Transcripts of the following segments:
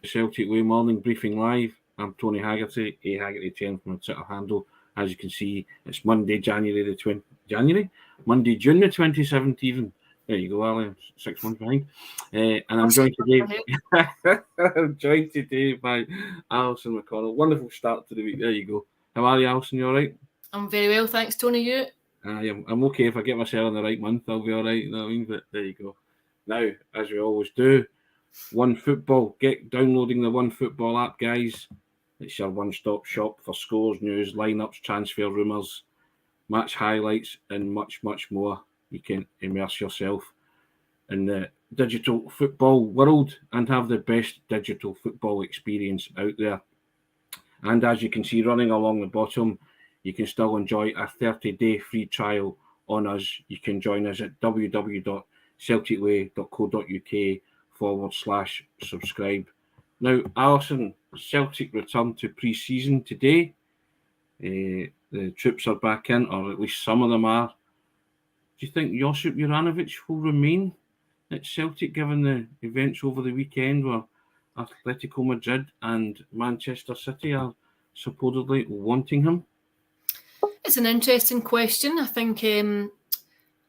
Celtic Way Morning Briefing Live. I'm Tony Haggerty, Haggerty 10 from my Twitter handle. As you can see, it's Monday, June the 27th even. There you go, Alan, 6 months behind. And I'm joined today by Alison McConnell. Wonderful start to the week. There you go. How are you, Alison? You all right? I'm very well, thanks, Tony. You? I'm okay. If I get myself in the right month, I'll be all right. You know what I mean? But there you go. Now, as we always do, One Football. Get downloading the One Football app, guys. It's your one-stop shop for scores, news, lineups, transfer rumours, match highlights, and much, much more. You can immerse yourself in the digital football world and have the best digital football experience out there. And as you can see running along the bottom, you can still enjoy a 30-day free trial on us. You can join us at www.celticway.co.uk/subscribe. Now, Alison, Celtic return to pre-season today. The troops are back in, or at least some of them are. Do you think Juranovic will remain at Celtic given the events over the weekend where Atletico Madrid and Manchester City are supposedly wanting him? It's an interesting question. I think it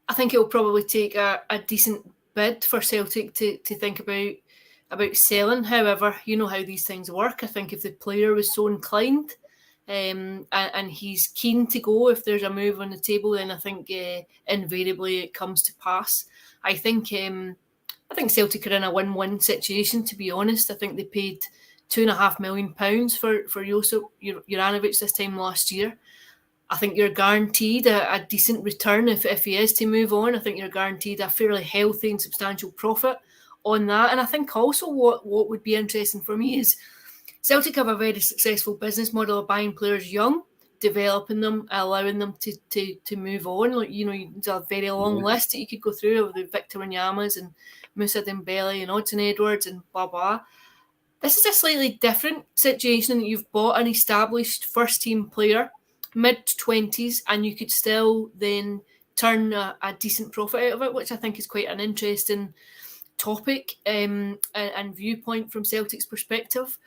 will probably take a decent bid for Celtic to think about selling. However, you know how these things work. I think if the player was so inclined and he's keen to go, if there's a move on the table, then I think invariably it comes to pass. I think Celtic are in a win-win situation, to be honest. I think they paid £2.5 million for Juranovic this time last year. I think you're guaranteed a decent return if he is to move on. I think you're guaranteed a fairly healthy and substantial profit on that. And I think also what would be interesting for me is Celtic have a very successful business model of buying players young, developing them, allowing them to move on. Like, you know, there's a very long list that you could go through of the Victor Wanyama's and Moussa Dembele and Odson Edwards and blah, blah. This is a slightly different situation that you've bought an established first-team player, mid-20s, and you could still then turn a decent profit out of it, which I think is quite an interesting topic and viewpoint from Celtic's perspective.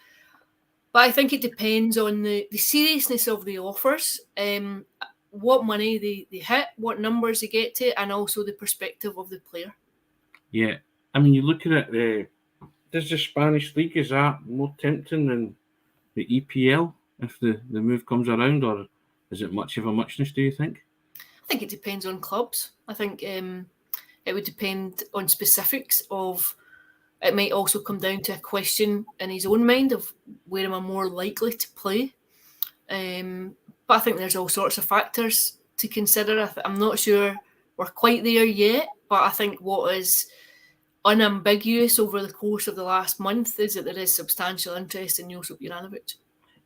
But I think it depends on the seriousness of the offers, what money they hit, what numbers they get to, and also the perspective of the player. Yeah, I mean, you look at it, does the Spanish League, is that more tempting than the EPL if the move comes around, or is it much of a muchness, do you think? I think it depends on clubs. I think it would depend on specifics of... It might also come down to a question in his own mind of where am I more likely to play. But I think there's all sorts of factors to consider. I'm not sure we're quite there yet, but I think what is unambiguous over the course of the last month is that there is substantial interest in Josip Juranovic.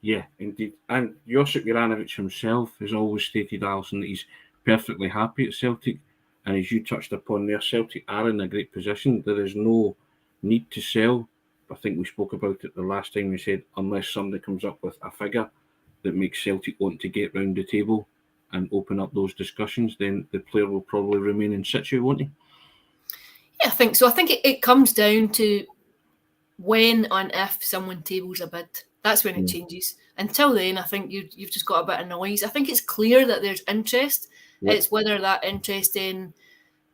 Yeah, indeed. And Josip Juranovic himself has always stated, Alison, that he's perfectly happy at Celtic. And as you touched upon there, Celtic are in a great position. There is no need to sell. I think we spoke about it the last time. We said unless somebody comes up with a figure that makes Celtic want to get round the table and open up those discussions, then the player will probably remain in situ, won't he? Yeah, I think so. I think it comes down to when and if someone tables a bid. That's when it changes. Until then, I think you've just got a bit of noise. I think it's clear that there's interest. Yep. It's whether that interest then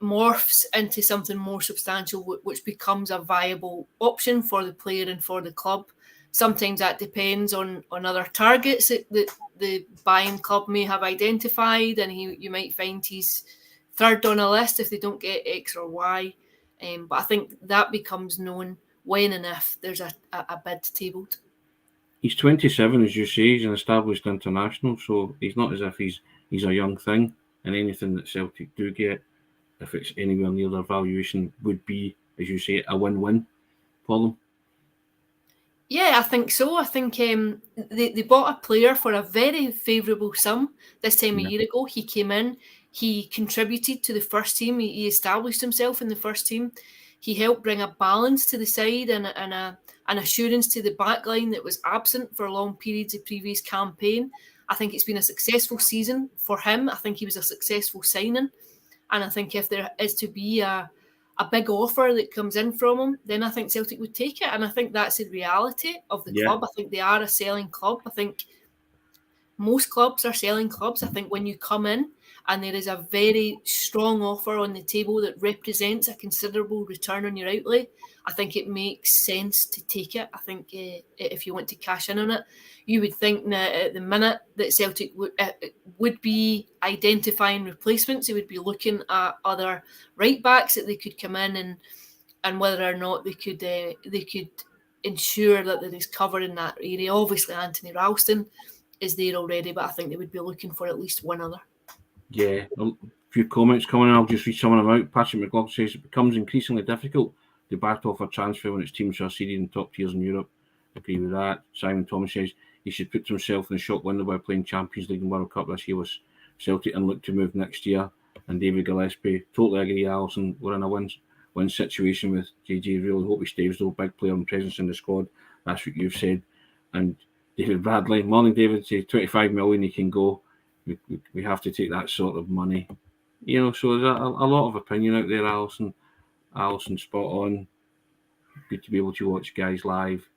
morphs into something more substantial, which becomes a viable option for the player and for the club. Sometimes that depends on other targets that the buying club may have identified, and you might find he's third on a list if they don't get X or Y. But I think that becomes known when and if there's a bid tabled. He's 27, as you say. He's an established international, so he's not as if he's a young thing. And anything that Celtic do get, if it's anywhere near their valuation, would be, as you say, a win-win for them. Yeah, I think so. I think they bought a player for a very favourable sum this time a year ago. He came in, he contributed to the first team, he established himself in the first team. He helped bring a balance to the side and an assurance to the backline that was absent for long periods of previous campaign. I think it's been a successful season for him. I think he was a successful signing. And I think if there is to be a a big offer that comes in from him, then I think Celtic would take it. And I think that's the reality of the club. I think they are a selling club. I think most clubs are selling clubs. I think when you come in and there is a very strong offer on the table that represents a considerable return on your outlay, I think it makes sense to take it. I think if you want to cash in on it, you would think that at the minute that Celtic would be identifying replacements. They would be looking at other right backs that they could come in and whether or not they could ensure that there is cover in that area. Obviously, Anthony Ralston is there already, but I think they would be looking for at least one other. Yeah, a few comments coming in. I'll just read some of them out. Patrick McLaughlin says it becomes increasingly difficult to battle for transfer when its teams are seeded in top tiers in Europe. Agree with that. Simon Thomas says he should put himself in the shop window by playing Champions League and World Cup this year with Celtic and look to move next year. And David Gillespie, totally agree, Alison. We're in a win situation with JJ. Really hope he stays though. Big player and presence in the squad. That's what you've said. And David Bradley, morning David, say 25 million he can go. We have to take that sort of money. You know, so there's a lot of opinion out there, Alison. Alison, spot on. Good to be able to watch guys live.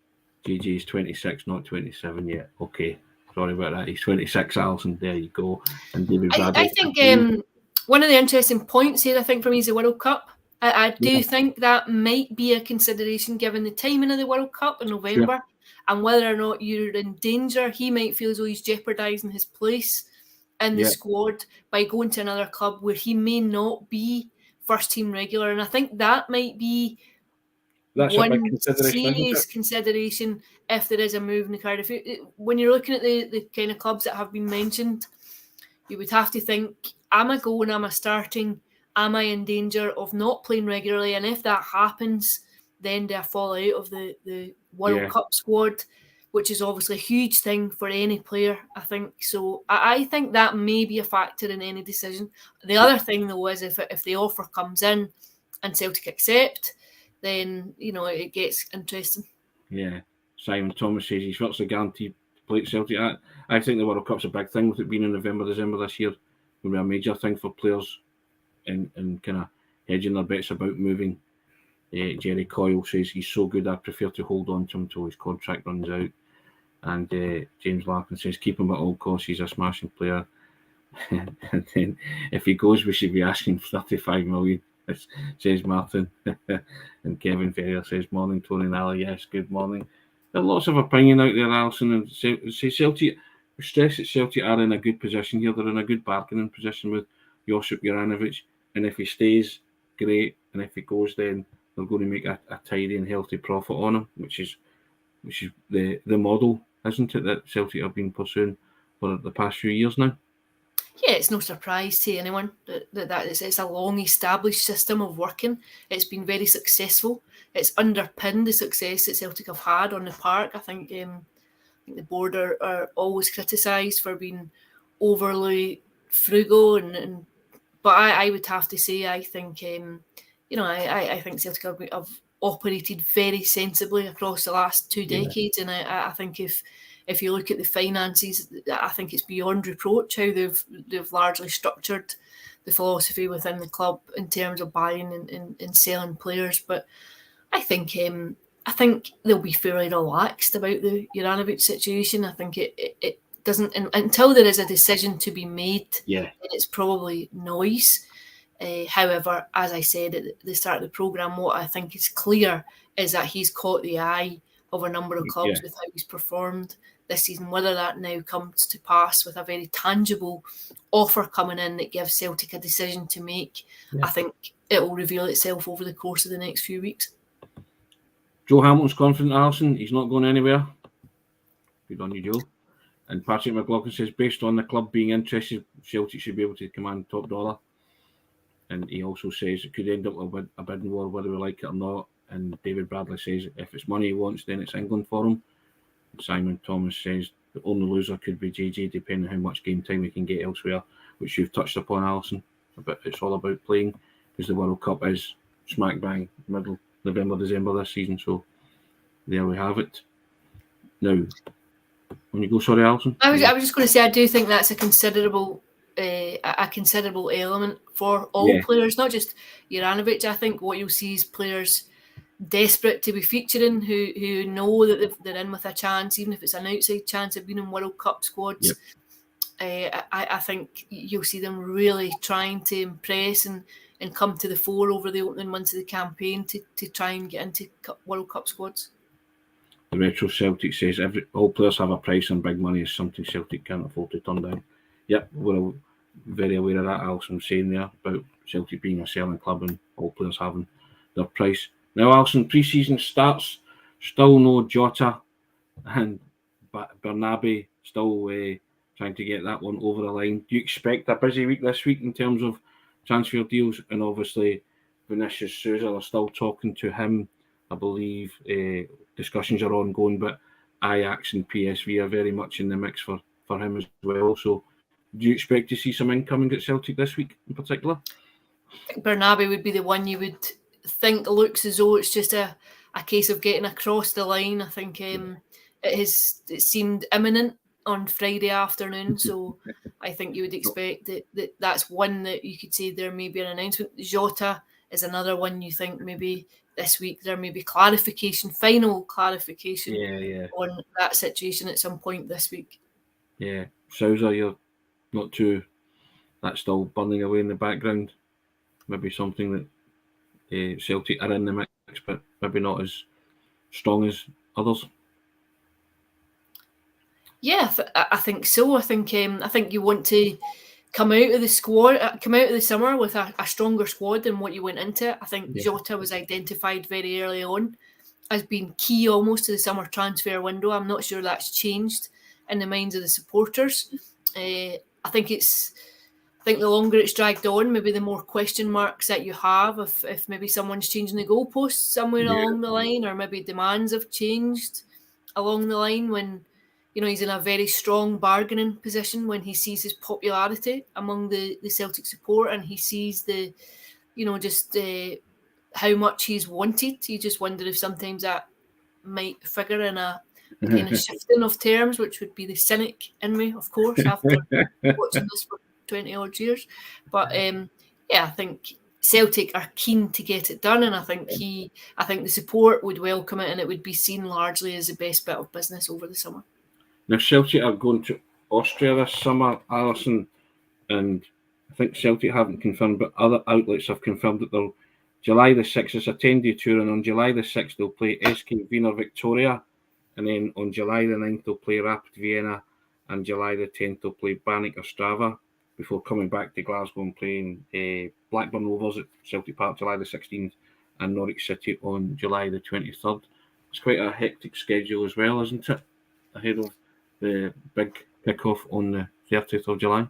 JJ is 26, not 27 yet. Okay, sorry about that. He's 26, Alison. There you go. And David Bradley. I think one of the interesting points here, I think, for me is the World Cup. I do think that might be a consideration given the timing of the World Cup in November and whether or not you're in danger. He might feel as though he's jeopardising his place in the squad by going to another club where he may not be first team regular. And I think that might be one serious consideration if there is a move in the card. When you're looking at the kind of clubs that have been mentioned, you would have to think, am I going, am I starting, am I in danger of not playing regularly? And if that happens, then do I fall out of the World Cup squad, which is obviously a huge thing for any player, I think. So I think that may be a factor in any decision. The other thing, though, is if the offer comes in and Celtic accept, then, you know, it gets interesting. Yeah. Simon Thomas says he's virtually guaranteed to play at Celtic. I think the World Cup's a big thing with it being in November, December this year. It will be a major thing for players and kind of hedging their bets about moving. Jerry Coyle says he's so good I prefer to hold on to him until his contract runs out. And James Larkin says keep him at all costs, he's a smashing player. And then if he goes we should be asking for 35 million, says Martin. And Kevin Ferrier says morning Tony and Ali. Yes, good morning. There are lots of opinion out there, Alison, and say Celtic, we stress that Celtic are in a good position here. They're in a good bargaining position with Josip Juranovic, and if he stays, great, and if he goes, then they're going to make a tidy and healthy profit on him, which is the model, isn't it, that Celtic have been pursuing for the past few years now? Yeah, it's no surprise to anyone that it's a long established system of working. It's been very successful. It's underpinned the success that Celtic have had on the park. I think the board are always criticised for being overly frugal, but I would have to say I think I think Celtic have operated very sensibly across the last 2 decades, and I think if you look at the finances, I think it's beyond reproach how they've largely structured the philosophy within the club in terms of buying and selling players. But I think they'll be fairly relaxed about the Juranovic situation. I think it doesn't until there is a decision to be made. Yeah, it's probably noise. However, as I said at the start of the programme, what I think is clear is that he's caught the eye of a number of clubs with how he's performed this season. Whether that now comes to pass with a very tangible offer coming in that gives Celtic a decision to make, I think it will reveal itself over the course of the next few weeks. Joe Hamilton's confident, Alison. He's not going anywhere. Good on you, Joe. And Patrick McLaughlin says, based on the club being interested, Celtic should be able to command top dollar. And he also says it could end up with a bidding war, whether we like it or not. And David Bradley says if it's money he wants, then it's England for him. And Simon Thomas says the only loser could be JJ, depending on how much game time we can get elsewhere, which you've touched upon, Alison. But it's all about playing, because the World Cup is smack bang middle November, December this season. So there we have it. Now, when you go, sorry, Alison. I was just going to say I do think that's a considerable a considerable element for all players, not just Juranovic. I think what you'll see is players desperate to be featuring who know that they're in with a chance, even if it's an outside chance of being in World Cup squads. I think you'll see them really trying to impress and come to the fore over the opening months of the campaign to try and get into World Cup squads. The Retro Celtic says all players have a price, and big money is something Celtic can't afford to turn down. Yep, we're very aware of that. Alison saying there about Celtic being a selling club and all players having their price. Now, Alison, pre-season starts. Still no Jota and Bernabe still trying to get that one over the line. Do you expect a busy week this week in terms of transfer deals? And obviously, Vinicius Souza are still talking to him. I believe discussions are ongoing, but Ajax and PSV are very much in the mix for him as well. So, do you expect to see some incoming at Celtic this week in particular? I think Bernabe would be the one you would think looks as though it's just a case of getting across the line. I think it seemed imminent on Friday afternoon, so I think you would expect that's one that you could say there may be an announcement. Jota is another one you think maybe this week there may be final clarification on that situation at some point this week. Yeah, Souza, you're not too... That's still burning away in the background. Maybe something that Celtic are in the mix, but maybe not as strong as others. Yeah, I think so. I think you want to come out of the summer with a stronger squad than what you went into. I think Jota was identified very early on as being key almost to the summer transfer window. I'm not sure that's changed in the minds of the supporters. I think the longer it's dragged on, maybe the more question marks that you have if maybe someone's changing the goalposts somewhere along the line, or maybe demands have changed along the line when he's in a very strong bargaining position when he sees his popularity among the Celtic support, and he sees how much he's wanted. You just wonder if sometimes that might figure in a kind of shifting of terms, which would be the cynic in me, of course, after watching this for 20 odd years. But I think Celtic are keen to get it done, and I think the support would welcome it, and it would be seen largely as the best bit of business over the summer. Now, Celtic are going to Austria this summer, Alison, and I think Celtic haven't confirmed, but other outlets have confirmed that they'll July the 6th is a 10-day tour, and on July the 6th they'll play SK Wiener Victoria, and then on July the 9th they'll play Rapid Vienna, and July the 10th they'll play Banik Ostrava, before coming back to Glasgow and playing Blackburn Rovers at Celtic Park July the 16th, and Norwich City on July the 23rd. It's quite a hectic schedule as well, isn't it, ahead of the big kick-off on the 30th of July?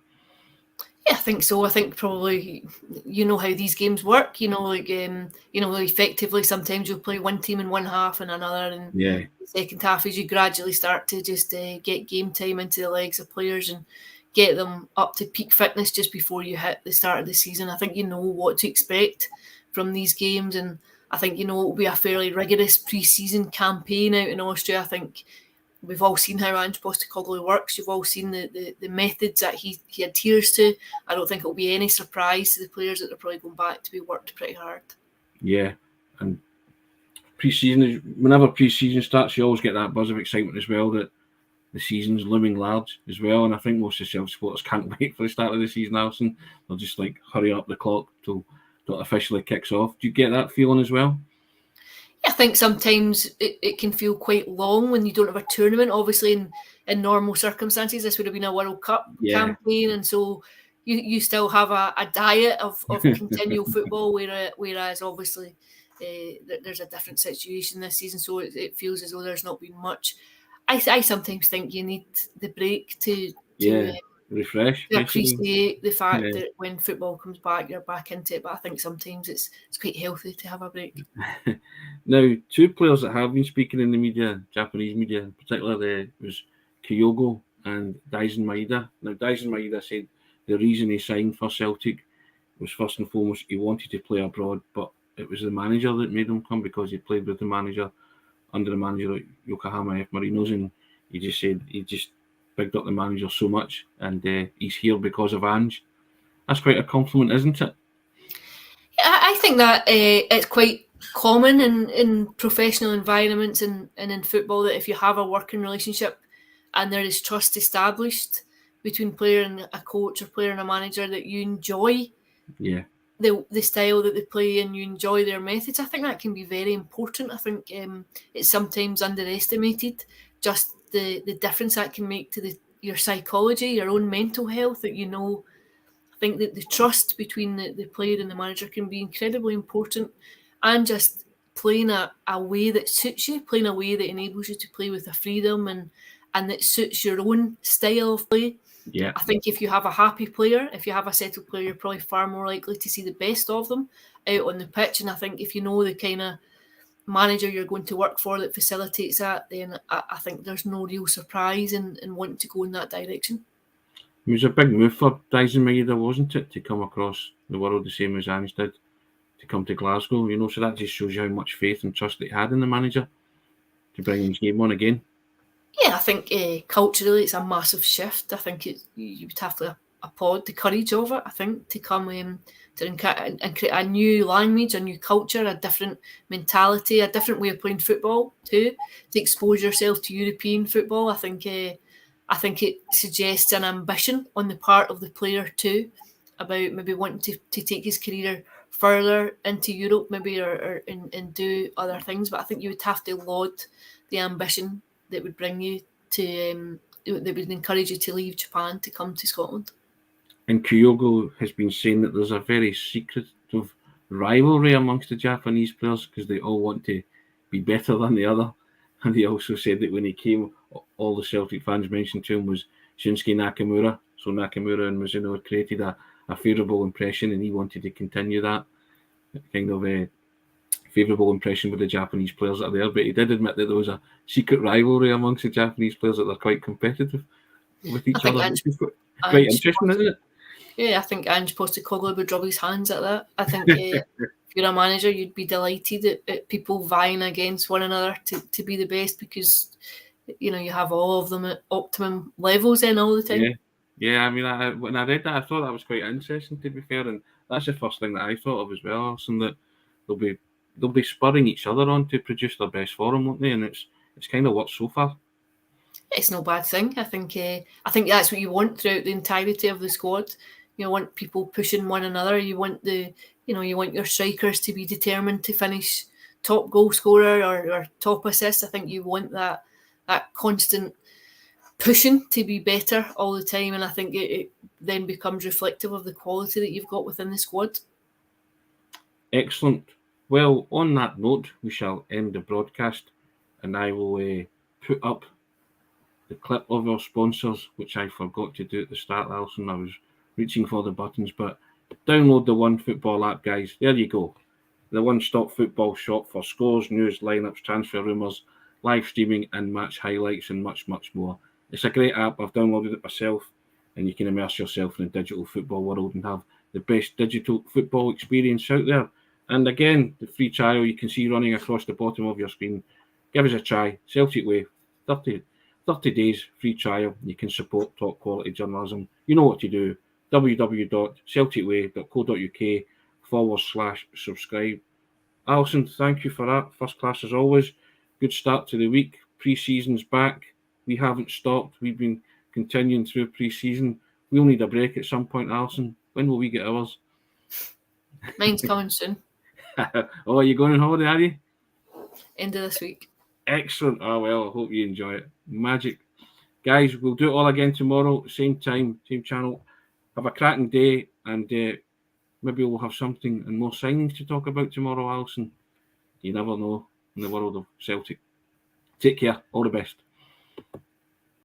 Yeah, I think so. I think probably how these games work. Effectively sometimes you'll play one team in one half and another in the second half, as you gradually start to just get game time into the legs of players and get them up to peak fitness just before you hit the start of the season. I think you know what to expect from these games, and I think it will be a fairly rigorous pre-season campaign out in Austria. I think we've all seen how Ange Postecoglou works. You've all seen the methods that he adheres to. I don't think it'll be any surprise to the players that they're probably going back to be worked pretty hard. Yeah, and whenever pre-season starts, you always get that buzz of excitement as well that the season's looming large as well. And I think most of the Celtic supporters can't wait for the start of the season, Alison. They'll just hurry up the clock till it officially kicks off. Do you get that feeling as well? I think sometimes it can feel quite long when you don't have a tournament. Obviously, in normal circumstances, this would have been a World Cup campaign, and so you still have a diet of continual football, whereas obviously there's a different situation this season, so it feels as though there's not been much. I sometimes think you need the break to refresh, to appreciate the fact that when football comes back, you're back into it. But I think sometimes it's quite healthy to have a break. Now, two players that have been speaking in the media, Japanese media in particular, was Kyogo and Daisen Maeda. Now, Daisen Maeda said the reason he signed for Celtic was first and foremost he wanted to play abroad, but it was the manager that made him come because he played with the manager under the manager at Yokohama F. Marinos, and he just said he just bigged up the manager so much, and he's here because of Ange. That's quite a compliment, isn't it? I think that it's quite common in professional environments and in football that if you have a working relationship and there is trust established between player and a coach or player and a manager, that you enjoy the style that they play and you enjoy their methods, I think that can be very important. I think it's sometimes underestimated, just the difference that can make to your psychology, your own mental health, that I think that the trust between the player and the manager can be incredibly important, and just playing a way that suits you, playing a way that enables you to play with a freedom and that suits your own style of play. Yeah. I think if you have a happy player, if you have a settled player, you're probably far more likely to see the best of them out on the pitch. And I think if you know the kind of manager you're going to work for that facilitates that, then I think there's no real surprise in wanting to go in that direction. It was a big move for Dyson Maeda, wasn't it, to come across the world the same as Ange did, to come to Glasgow, so that just shows you how much faith and trust they had in the manager to bring his game on again. Yeah, I think culturally it's a massive shift. I think you would have to applaud the courage of it, I think, to come and create a new language, a new culture, a different mentality, a different way of playing football too, to expose yourself to European football. I think it suggests an ambition on the part of the player too, about maybe wanting to take his career further into Europe, maybe or and do other things. But I think you would have to laud the ambition that would bring you to that would encourage you to leave Japan to come to Scotland. And Kyogo has been saying that there's a very secretive rivalry amongst the Japanese players because they all want to be better than the other. And he also said that when he came, all the Celtic fans mentioned to him was Shinsuke Nakamura. So Nakamura and Mizuno had created a favourable impression, and he wanted to continue that kind of a favourable impression with the Japanese players that are there. But he did admit that there was a secret rivalry amongst the Japanese players, that they're quite competitive with each other. Quite interesting, isn't it? Yeah, I think Ange Postecoglou would rub his hands at that. I think if you're a manager, you'd be delighted at people vying against one another to be the best, because you have all of them at optimum levels in all the time. Yeah. I mean, when I read that, I thought that was quite interesting, to be fair, and that's the first thing that I thought of as well, Alison, that they'll be spurring each other on to produce their best form, won't they? And it's kind of worked so far. It's no bad thing. I think that's what you want throughout the entirety of the squad. You want people pushing one another. You want you want your strikers to be determined to finish top goal scorer or top assist. I think you want that constant pushing to be better all the time, and I think it then becomes reflective of the quality that you've got within the squad. Excellent. Well, on that note, we shall end the broadcast, and I will put up the clip of our sponsors, which I forgot to do at the start, Alison. I was reaching for the buttons, but download the One Football app, guys. There you go. The one-stop football shop for scores, news, lineups, transfer rumours, live streaming and match highlights, and much, much more. It's a great app. I've downloaded it myself, and you can immerse yourself in the digital football world and have the best digital football experience out there. And again, the free trial you can see running across the bottom of your screen. Give us a try. Celtic Way, 30 days free trial. You can support top quality journalism. You know what to do. www.celticway.co.uk/subscribe. Alison, thank you for that. First class as always. Good start to the week. Pre-season's back. We haven't stopped. We've been continuing through pre-season. We'll need a break at some point, Alison. When will we get ours? Mine's coming soon. Oh, are you going on holiday, are you? End of this week. Excellent. Oh, well, I hope you enjoy it. Magic. Guys, we'll do it all again tomorrow. Same time, same channel. Have a cracking day, and maybe we'll have something and more signings to talk about tomorrow, Alison. You never know in the world of Celtic. Take care. All the best.